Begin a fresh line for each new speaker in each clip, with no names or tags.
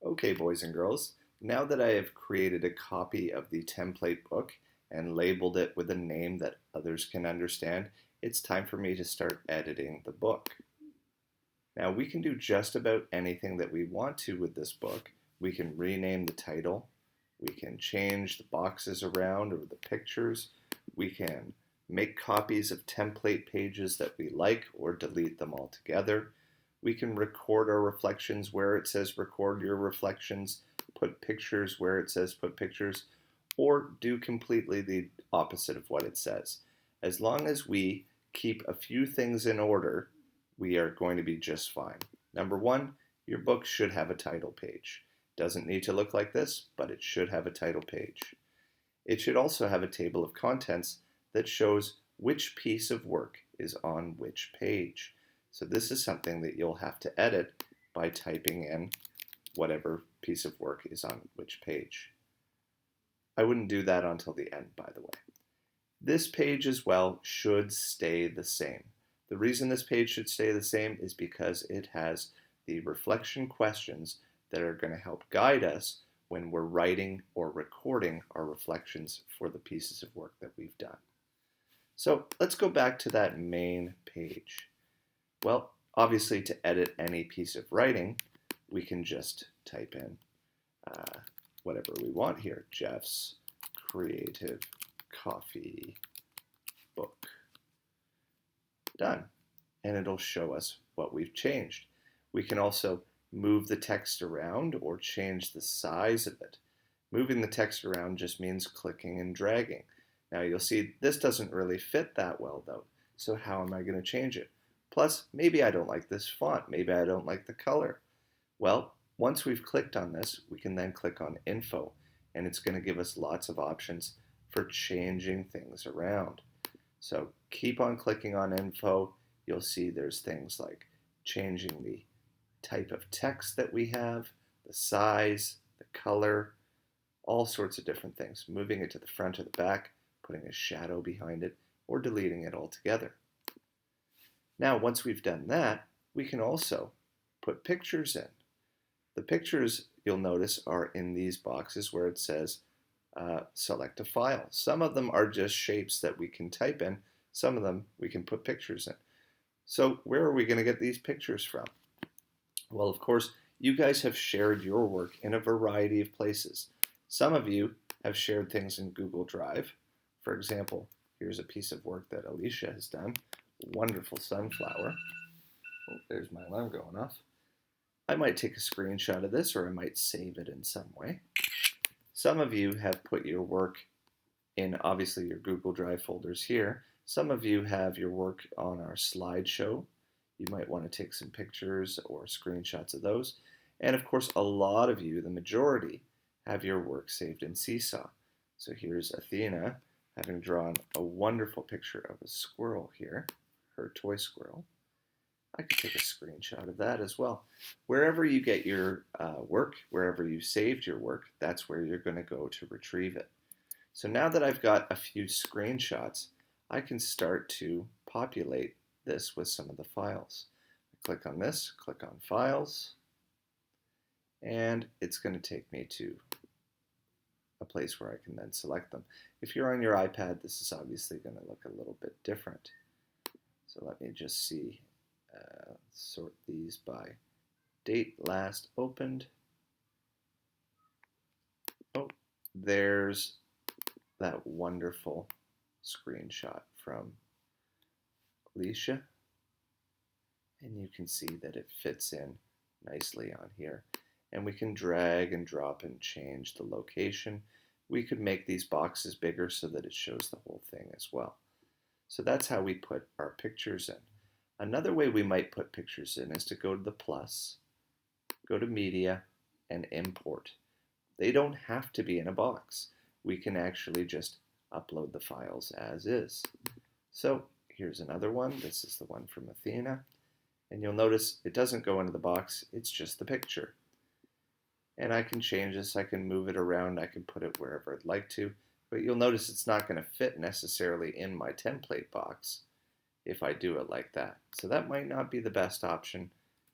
Okay, boys and girls, now that I have created a copy of the template book and labeled it with a name that others can understand, it's time for me to start editing the book. Now we can do just about anything that we want to with this book. We can rename the title, we can change the boxes around or the pictures, we can make copies of template pages that we like or delete them altogether. We can record our reflections where it says record your reflections, put pictures where it says put pictures, or do completely the opposite of what it says. As long as we keep a few things in order, we are going to be just fine. Number one, your book should have a title page. Doesn't need to look like this, but it should have a title page. It should also have a table of contents that shows which piece of work is on which page. So this is something that you'll have to edit by typing in whatever piece of work is on which page. I wouldn't do that until the end, by the way. This page as well should stay the same. The reason this page should stay the same is because it has the reflection questions that are going to help guide us when we're writing or recording our reflections for the pieces of work that we've done. So let's go back to that main page. Well, obviously to edit any piece of writing, we can just type in whatever we want here, Jeff's Creative Coffee Book. Done. And it'll show us what we've changed. We can also move the text around or change the size of it. Moving the text around just means clicking and dragging. Now you'll see this doesn't really fit that well though, so how am I going to change it? Plus, maybe I don't like this font, maybe I don't like the color. Well, once we've clicked on this, we can then click on Info, and it's going to give us lots of options for changing things around. So keep on clicking on Info. You'll see there's things like changing the type of text that we have, the size, the color, all sorts of different things. Moving it to the front or the back, putting a shadow behind it, or deleting it altogether. Now, once we've done that, we can also put pictures in. The pictures, you'll notice, are in these boxes where it says select a file. Some of them are just shapes that we can type in. Some of them we can put pictures in. So where are we going to get these pictures from? Well, of course, you guys have shared your work in a variety of places. Some of you have shared things in Google Drive. For example, here's a piece of work that Alicia has done. Wonderful sunflower. Oh, there's my alarm going off. I might take a screenshot of this, or I might save it in some way. Some of you have put your work in, obviously, your Google Drive folders here. Some of you have your work on our slideshow. You might want to take some pictures or screenshots of those. And of course, a lot of you, the majority, have your work saved in Seesaw. So here's Athena having drawn a wonderful picture of a squirrel here, her toy squirrel. I could take a screenshot of that as well. Wherever you get your work, wherever you saved your work, that's where you're going to go to retrieve it. So now that I've got a few screenshots, I can start to populate this with some of the files. Click on this, click on Files, and it's going to take me to a place where I can then select them. If you're on your iPad, this is obviously going to look a little bit different. So let me just see. Sort these by date last opened. Oh, there's that wonderful screenshot from Alicia. And you can see that it fits in nicely on here. And we can drag and drop and change the location. We could make these boxes bigger so that it shows the whole thing as well. So that's how we put our pictures in. Another way we might put pictures in is to go to the plus, go to Media, and Import. They don't have to be in a box. We can actually just upload the files as is. So here's another one. This is the one from Athena. And you'll notice it doesn't go into the box. It's just the picture. And I can change this. I can move it around. I can put it wherever I'd like to. But you'll notice it's not going to fit necessarily in my template box if I do it like that. So that might not be the best option.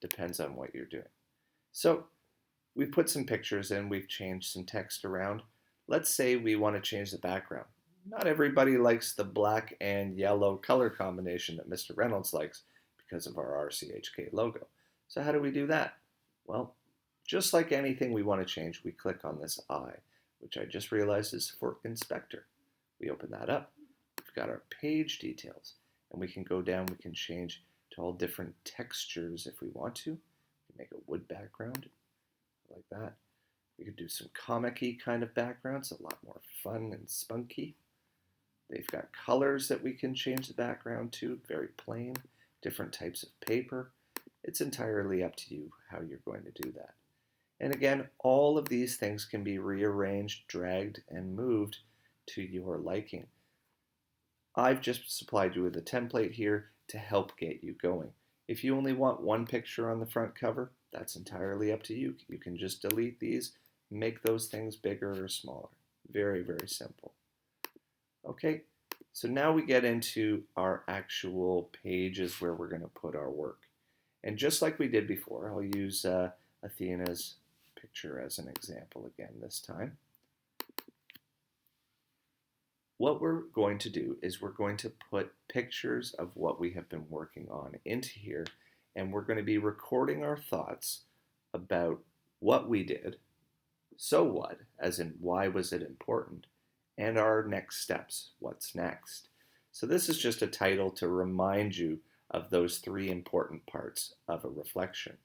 Depends on what you're doing. So We've put some pictures in, we've changed some text around. Let's say we want to change the background. Not everybody likes the black and yellow color combination that Mr. Reynolds likes because of our RCHK logo. So how do we do that? Well, just like anything we want to change, we click on this I, which I just realized is for inspector. We open that up. We've got our page details, and we can go down, we can change to all different textures if we want to. We can make a wood background like that. We could do some comic-y kind of backgrounds, a lot more fun and spunky. They've got colors that we can change the background to, very plain, different types of paper. It's entirely up to you how you're going to do that. And again, all of these things can be rearranged, dragged, and moved to your liking. I've just supplied you with a template here to help get you going. If you only want one picture on the front cover, that's entirely up to you. You can just delete these, make those things bigger or smaller. Very, very simple. Okay, so now we get into our actual pages where we're going to put our work. And just like we did before, I'll use Athena's picture as an example again this time. What we're going to do is we're going to put pictures of what we have been working on into here, and we're going to be recording our thoughts about what we did, so what, as in why was it important, and our next steps, what's next. So this is just a title to remind you of those three important parts of a reflection.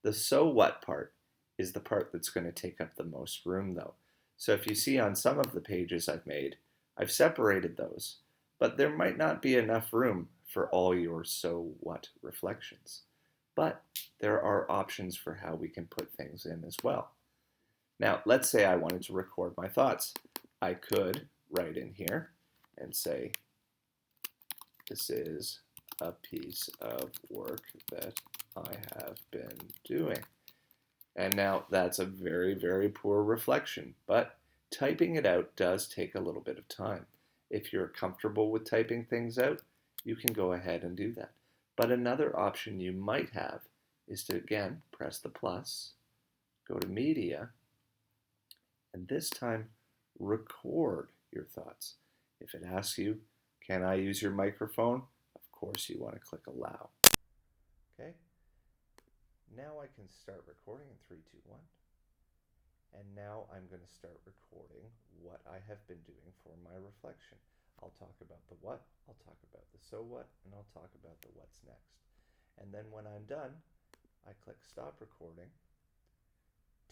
The so what part is the part that's going to take up the most room though. So if you see on some of the pages I've made, I've separated those, but there might not be enough room for all your so what reflections. But there are options for how we can put things in as well. Now, let's say I wanted to record my thoughts. I could write in here and say, this is a piece of work that I have been doing. And now that's a very, very poor reflection, but typing it out does take a little bit of time. If you're comfortable with typing things out, you can go ahead and do that. But another option you might have is to, again, press the plus, go to media, and this time record your thoughts. If it asks you, can I use your microphone? Of course you want to click allow. Okay? Now I can start recording in 3, 2, 1. And now I'm going to start recording what I have been doing for my reflection. I'll talk about the what, I'll talk about the so what, and I'll talk about the what's next. And then when I'm done, I click stop recording,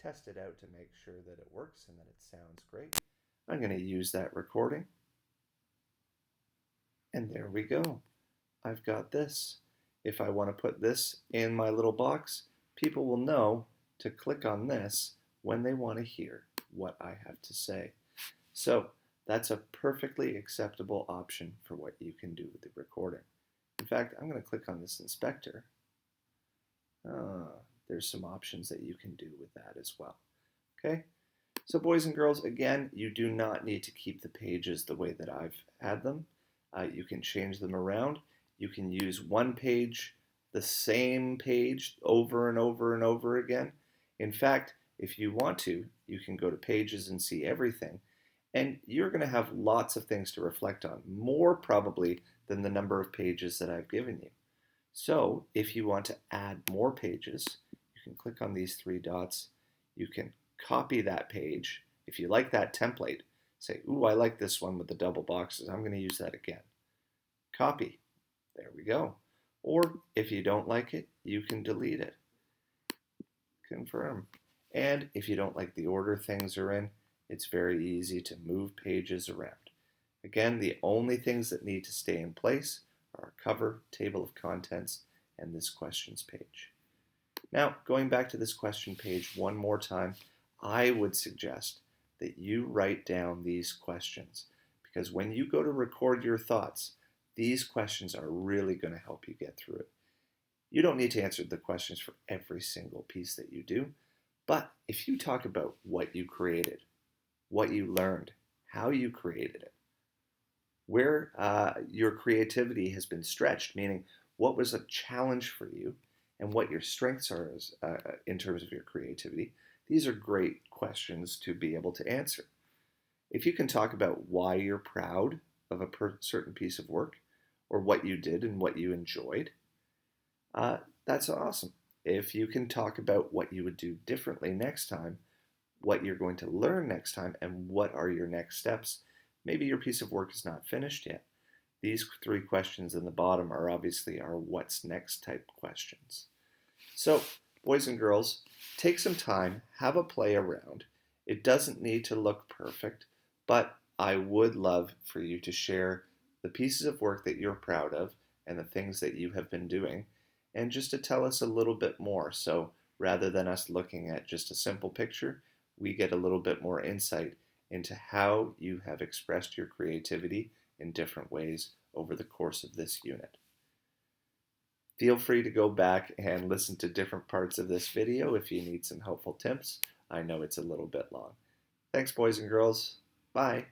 test it out to make sure that it works and that it sounds great. I'm going to use that recording. And there we go. I've got this. If I want to put this in my little box, people will know to click on this when they want to hear what I have to say. So that's a perfectly acceptable option for what you can do with the recording. In fact, I'm going to click on this inspector. There's some options that you can do with that as well. Okay, so boys and girls, again, you do not need to keep the pages the way that I've had them. You can change them around. You can use one page, the same page over and over and over again. In fact, if you want to, you can go to pages and see everything. And you're going to have lots of things to reflect on, more probably than the number of pages that I've given you. So if you want to add more pages, you can click on these three dots. You can copy that page. If you like that template, say, ooh, I like this one with the double boxes. I'm going to use that again. Copy. There we go. Or if you don't like it, you can delete it. Confirm. And if you don't like the order things are in, it's very easy to move pages around. Again, the only things that need to stay in place are our cover, table of contents, and this questions page. Now, going back to this question page one more time, I would suggest that you write down these questions, because when you go to record your thoughts, these questions are really going to help you get through it. You don't need to answer the questions for every single piece that you do, but if you talk about what you created, what you learned, how you created it, where your creativity has been stretched, meaning what was a challenge for you and what your strengths are in terms of your creativity, These are great questions to be able to answer. If you can talk about why you're proud of a certain piece of work, or what you did and what you enjoyed, that's awesome. If you can talk about what you would do differently next time, what you're going to learn next time, and what are your next steps, maybe your piece of work is not finished yet. These 3 questions in the bottom are obviously our what's next type questions. So, boys and girls, take some time, have a play around. It doesn't need to look perfect, but I would love for you to share the pieces of work that you're proud of and the things that you have been doing, and just to tell us a little bit more. So rather than us looking at just a simple picture, we get a little bit more insight into how you have expressed your creativity in different ways over the course of this unit. Feel free to go back and listen to different parts of this video if you need some helpful tips. I know it's a little bit long. Thanks, boys and girls. Bye.